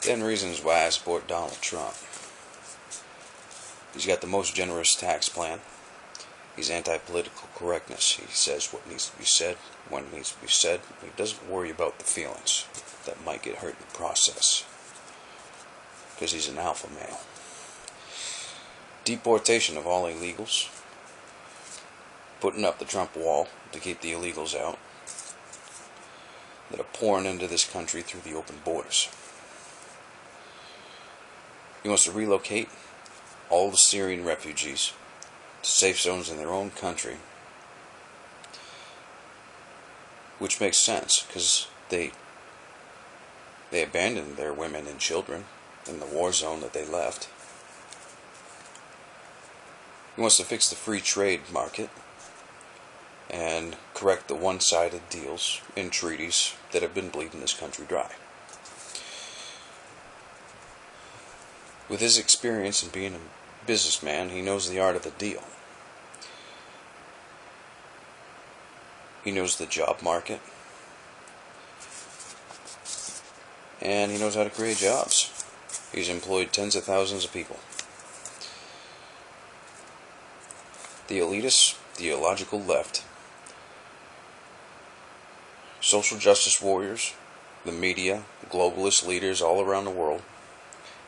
10 reasons why I support Donald Trump. He's got the most generous tax plan. He's anti-political correctness. He says what needs to be said, when it needs to be said. He doesn't worry about the feelings that might get hurt in the process, because he's an alpha male. Deportation of all illegals. Putting up the Trump wall to keep the illegals out that are pouring into this country through the open borders. He wants to relocate all the Syrian refugees to safe zones in their own country, which makes sense because they abandoned their women and children in the war zone that they left. He wants to fix the free trade market and correct the one-sided deals and treaties that have been bleeding this country dry. With his experience in being a businessman, he knows the art of the deal. He knows the job market. And he knows how to create jobs. He's employed tens of thousands of people. The elitists, the illogical left, social justice warriors, the media, globalist leaders all around the world,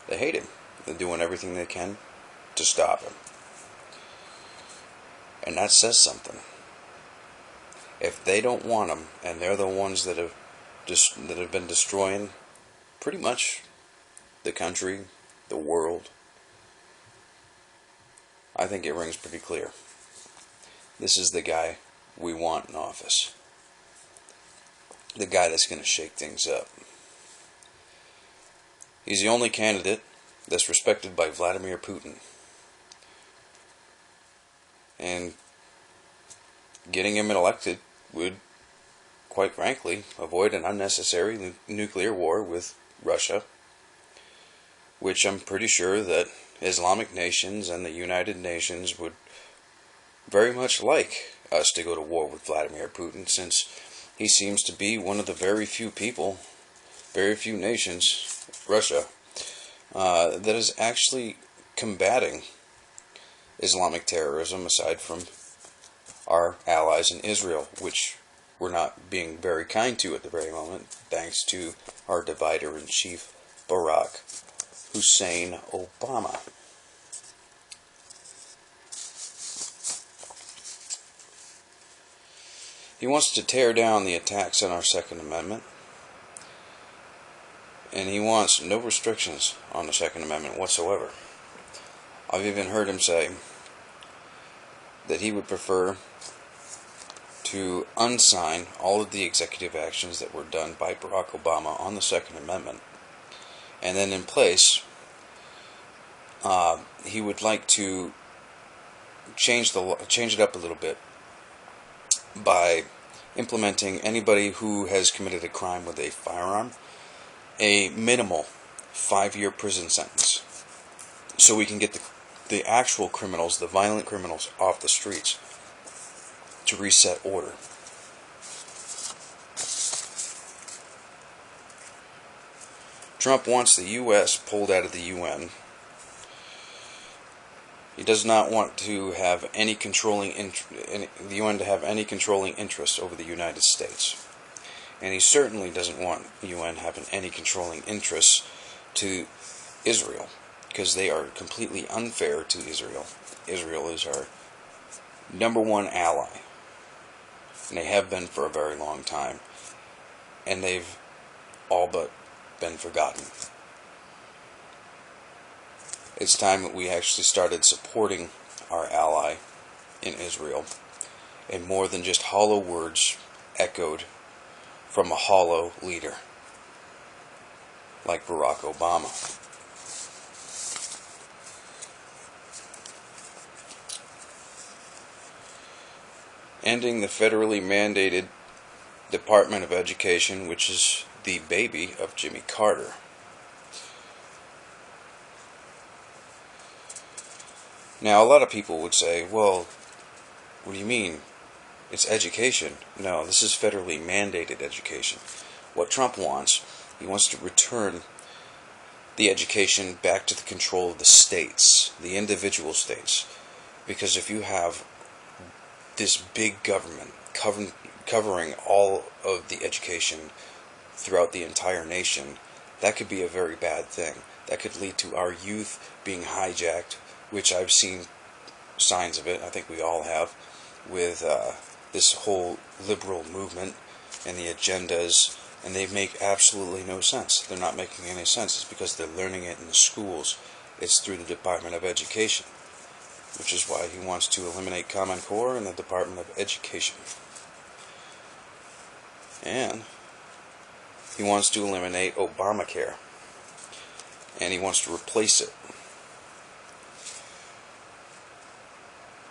they hate him. They're doing everything they can to stop him. And that says something. If they don't want him, and they're the ones that have been destroying pretty much the country, the world, I think it rings pretty clear. This is the guy we want in office. The guy that's going to shake things up. He's the only candidate that's respected by Vladimir Putin. And getting him elected would, quite frankly, avoid an unnecessary nuclear war with Russia, which I'm pretty sure that Islamic nations and the United Nations would very much like us to go to war with Vladimir Putin, since he seems to be one of the very few people, very few nations, Russia, that is actually combating Islamic terrorism aside from our allies in Israel, which we're not being very kind to at the very moment, thanks to our divider-in-chief, Barack Hussein Obama. He wants to tear down the attacks on our Second Amendment, and he wants no restrictions on the Second Amendment whatsoever. I've even heard him say that he would prefer to unsign all of the executive actions that were done by Barack Obama on the Second Amendment, and then in place, he would like to change it up a little bit by implementing anybody who has committed a crime with a firearm a minimal 5-year prison sentence, so we can get the actual criminals, the violent criminals, off the streets to reset order. Trump wants the U.S. pulled out of the UN. He does not want to have any the UN to have any controlling interest over the United States. And he certainly doesn't want the UN having any controlling interests to Israel, because they are completely unfair to Israel. Israel is our number one ally, and they have been for a very long time, and they've all but been forgotten. It's time that we actually started supporting our ally in Israel, and more than just hollow words echoed from a hollow leader like Barack Obama. Ending the federally mandated Department of Education, which is the baby of Jimmy Carter. Now, a lot of people would say, well, what do you mean? It's education. No, this is federally mandated education. What Trump wants, he wants to return the education back to the control of the states, the individual states. Because if you have this big government covering all of the education throughout the entire nation, that could be a very bad thing. That could lead to our youth being hijacked, which I've seen signs of it, I think we all have, with this whole liberal movement and the agendas, and they make absolutely no sense. They're not making any sense. It's because they're learning it in the schools. It's through the Department of Education, which is why he wants to eliminate Common Core in the Department of Education. And he wants to eliminate Obamacare, and he wants to replace it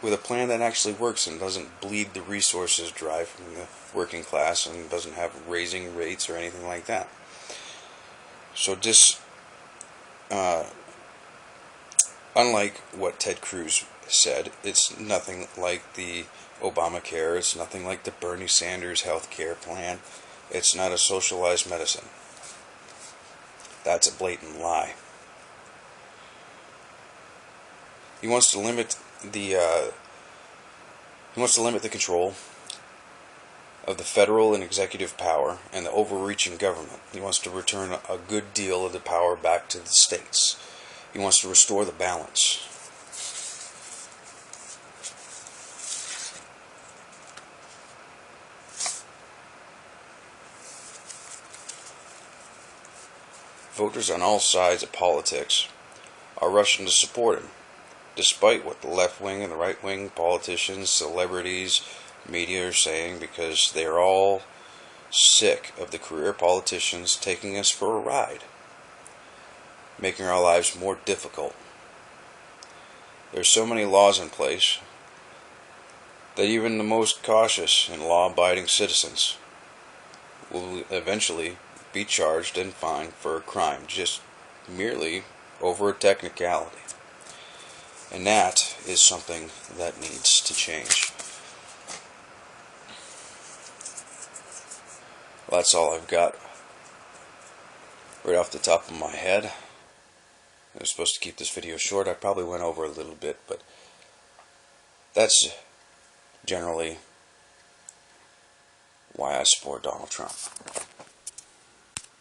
with a plan that actually works and doesn't bleed the resources dry from the working class and doesn't have raising rates or anything like that. So unlike what Ted Cruz said, it's nothing like the Obamacare, it's nothing like the Bernie Sanders health care plan, it's not a socialized medicine. That's a blatant lie. He wants to limit the control of the federal and executive power and the overreaching government. He wants to return a good deal of the power back to the states. He wants to restore the balance. Voters on all sides of politics are rushing to support him, despite what the left-wing and the right-wing politicians, celebrities, media are saying, because they're all sick of the career politicians taking us for a ride, making our lives more difficult. There's so many laws in place that even the most cautious and law-abiding citizens will eventually be charged and fined for a crime, just merely over a technicality. And that is something that needs to change. Well, that's all I've got right off the top of my head. I was supposed to keep this video short. I probably went over a little bit, but that's generally why I support Donald Trump.